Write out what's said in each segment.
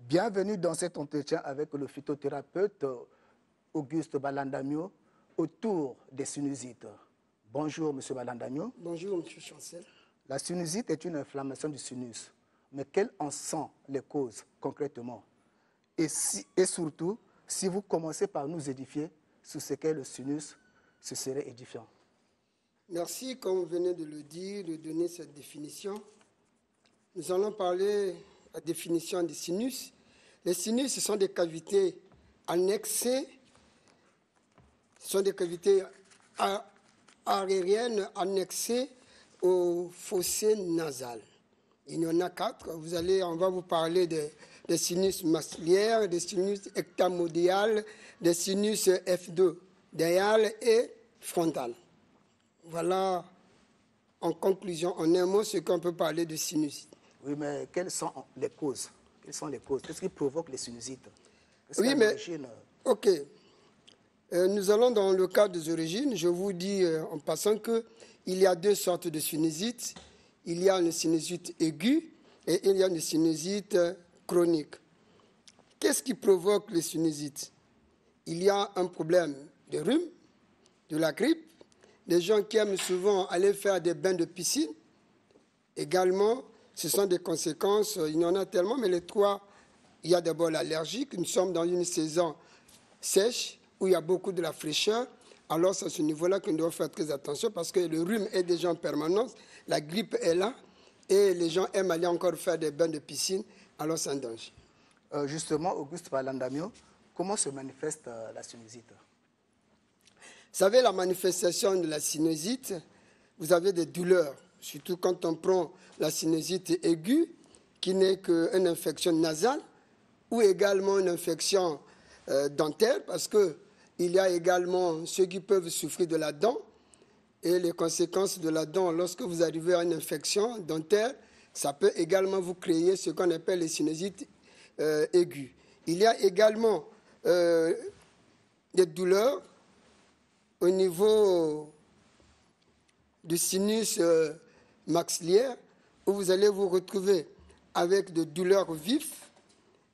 Bienvenue dans cet entretien avec le phytothérapeute Auguste Balandamio autour des sinusites. Bonjour, M. Balandamio. Bonjour, M. Chancel. La sinusite est une inflammation du sinus, mais quelles en sont les causes concrètement? Et surtout, si vous commencez par nous édifier sur ce qu'est le sinus, ce serait édifiant. Merci, comme vous venez de le dire, de donner cette définition. Nous allons parler de la définition des sinus. Les sinus, ce sont des cavités annexées, ce sont des cavités aériennes annexées au fossé nasal. Il y en a 4. On va vous parler des sinus maxillaires, des sinus ectamodial, des sinus F2, déal et frontal. Voilà, en conclusion, en un mot, ce qu'on peut parler de sinusite. Oui, mais quelles sont les causes? Quelles sont les causes? Qu'est-ce qui provoque les sinusites? Oui, mais, ok. Nous allons dans le cas des origines. Je vous dis en passant qu'il y a 2 sortes de sinusites. Il y a une sinusite aiguë et il y a une sinusite chronique. Qu'est-ce qui provoque les sinusites? Il y a un problème de rhume, de la grippe, des gens qui aiment souvent aller faire des bains de piscine. Également, ce sont des conséquences, il y en a tellement, mais les 3, il y a d'abord l'allergie. Nous sommes dans une saison sèche où il y a beaucoup de la fraîcheur. Alors, c'est à ce niveau-là qu'on doit faire très attention parce que le rhume est déjà en permanence, la grippe est là et les gens aiment aller encore faire des bains de piscine. Alors, c'est un danger. Justement, Auguste Balandamio, comment se manifeste la sinusite? Vous savez, la manifestation de la sinusite, vous avez des douleurs, surtout quand on prend la sinusite aiguë, qui n'est qu'une infection nasale, ou également une infection dentaire, parce qu'il y a également ceux qui peuvent souffrir de la dent, et les conséquences de la dent, lorsque vous arrivez à une infection dentaire, ça peut également vous créer ce qu'on appelle les sinusites aiguës. Il y a également des douleurs au niveau du sinus maxillaire, où vous allez vous retrouver avec des douleurs vives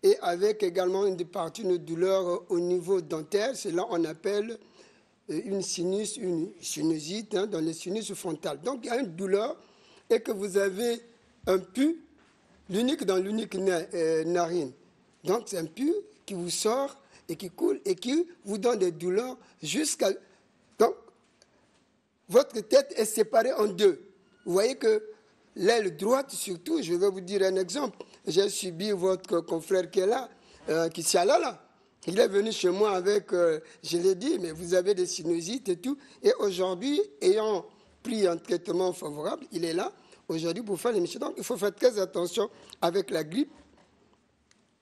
et avec également une partie de douleur au niveau dentaire. C'est là qu'on appelle une sinusite dans le sinus frontal. Donc il y a une douleur et que vous avez un pus, l'unique dans l'unique narine. Donc c'est un pus qui vous sort et qui coule et qui vous donne des douleurs jusqu'à... Donc, votre tête est séparée en 2. Vous voyez que l'aile droite, surtout, je vais vous dire un exemple. J'ai subi votre confrère qui est là, qui est là. Il est venu chez moi avec, je l'ai dit, mais vous avez des sinusites et tout. Et aujourd'hui, ayant pris un traitement favorable, il est là, aujourd'hui, pour faire l'émission. Donc, il faut faire très attention avec la grippe,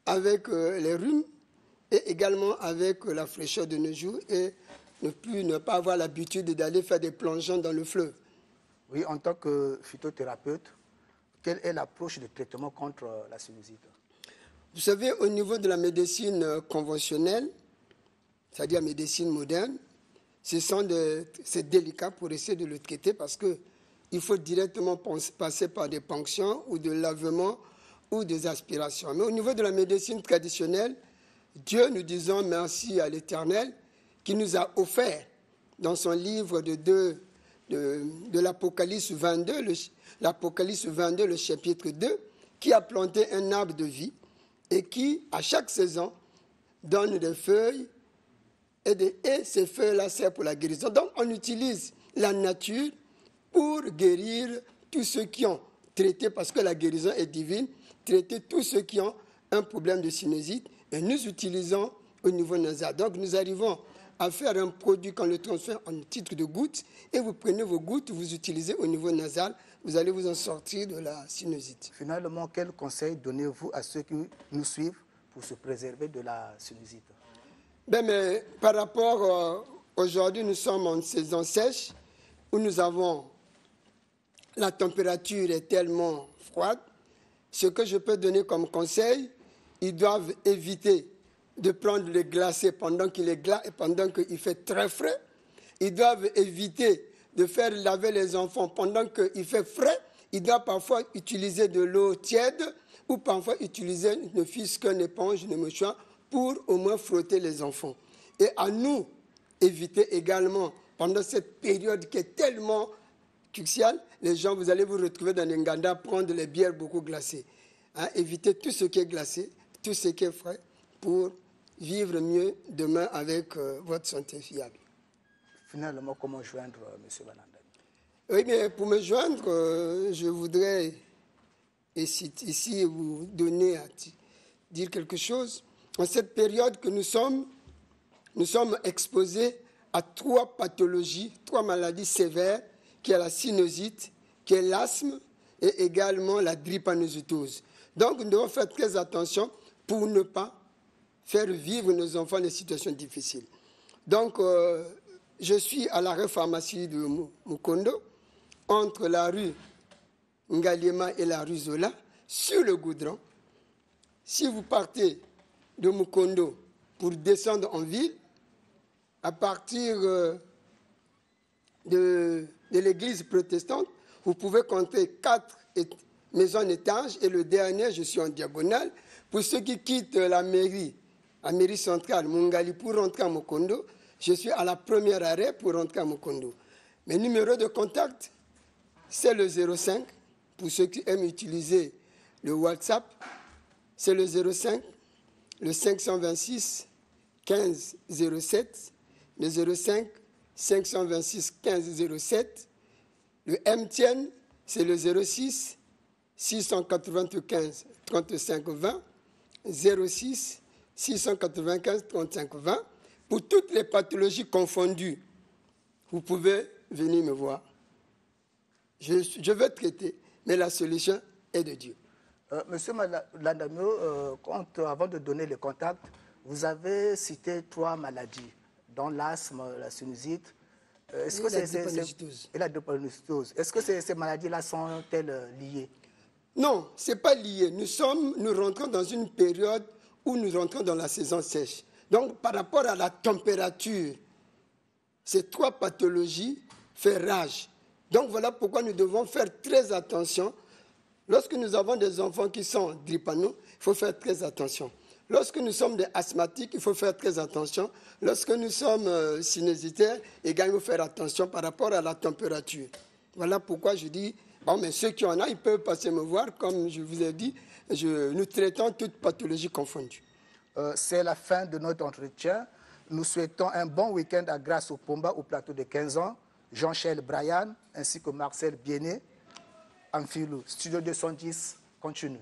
avec les rhumes, et également avec la fraîcheur de nos jours, et ne pas avoir l'habitude d'aller faire des plongeons dans le fleuve. Oui, en tant que phytothérapeute, quelle est l'approche de traitement contre la sinusite? Vous savez, au niveau de la médecine conventionnelle, c'est-à-dire la médecine moderne, c'est délicat pour essayer de le traiter parce qu'il faut directement passer par des ponctions ou de lavement ou des aspirations. Mais au niveau de la médecine traditionnelle, Dieu, nous disons merci à l'Éternel, qui nous a offert dans son livre de l'Apocalypse 22, l'Apocalypse 22, le chapitre 2, qui a planté un arbre de vie et qui, à chaque saison, donne des feuilles et ces feuilles-là servent pour la guérison. Donc, on utilise la nature pour guérir tous ceux qui ont traité, parce que la guérison est divine, traiter tous ceux qui ont un problème de sinusite et nous utilisons au niveau nasal. Donc, nous arrivons à faire un produit qu'on le transfère en titre de gouttes et vous prenez vos gouttes, vous utilisez au niveau nasal, vous allez vous en sortir de la sinusite. Finalement, quel conseil donnez-vous à ceux qui nous suivent pour se préserver de la sinusite? Mais par rapport, aujourd'hui nous sommes en saison sèche où nous avons, la température est tellement froide, ce que je peux donner comme conseil, ils doivent éviter de prendre le glacé pendant qu'il est glace et pendant qu'il fait très frais. Ils doivent éviter de faire laver les enfants pendant qu'il fait frais il doit parfois utiliser de l'eau tiède ou parfois utiliser ne fût-ce qu'une éponge, une mouchoir pour au moins frotter les enfants. Et à nous, éviter également, pendant cette période qui est tellement cruciale, les gens, vous allez vous retrouver dans les Nganda, prendre les bières beaucoup glacées. Hein, éviter tout ce qui est glacé, tout ce qui est frais, pour vivre mieux demain avec votre santé fiable. Finalement, comment joindre M. Balandami? Oui, mais pour me joindre, je voudrais ici vous donner à dire quelque chose. En cette période que nous sommes exposés à 3 pathologies, 3 maladies sévères, qui est la sinusite, qui est l'asthme et également la drépanocytose. Donc, nous devons faire très attention pour ne pas faire vivre nos enfants dans des situations difficiles. Donc, je suis à l'arrêt pharmacie de Mukondo, entre la rue Ngaliema et la rue Zola, sur le goudron. Si vous partez de Mukondo pour descendre en ville, à partir de l'église protestante, vous pouvez compter 4 maisons en étage et le dernier, je suis en diagonale. Pour ceux qui quittent la mairie centrale, Mungali, pour rentrer à Mukondo, je suis à la première arrêt pour rentrer à Mukondo. Mes numéros de contact, c'est le 05, pour ceux qui aiment utiliser le WhatsApp, c'est le 05, le 526 15 07, le 05 526 15 07, le MTN, c'est le 06 695 35 20, 06 695 35 20. Pour toutes les pathologies confondues, vous pouvez venir me voir. Je vais traiter, mais la solution est de Dieu. Monsieur Landamio, avant de donner les contacts, vous avez cité 3 maladies, dont l'asthme, la sinusite, et la drépanocytose. Est-ce que ces maladies-là sont-elles liées? Non, ce n'est pas lié. Nous rentrons dans une période où nous rentrons dans la saison sèche. Donc, par rapport à la température, ces 3 pathologies font rage. Donc, voilà pourquoi nous devons faire très attention. Lorsque nous avons des enfants qui sont drépano, il faut faire très attention. Lorsque nous sommes des asthmatiques, il faut faire très attention. Lorsque nous sommes sinusitaires, également, il faut faire attention par rapport à la température. Voilà pourquoi je dis, bon, mais ceux qui en ont, ils peuvent passer me voir. Comme je vous ai dit, nous traitons toutes pathologies confondues. C'est la fin de notre entretien. Nous souhaitons un bon week-end à Grâce au Pomba, au plateau de 15 ans, Jean-Charles Brian, ainsi que Marcel Biené, Amphilou. Studio 210 continue.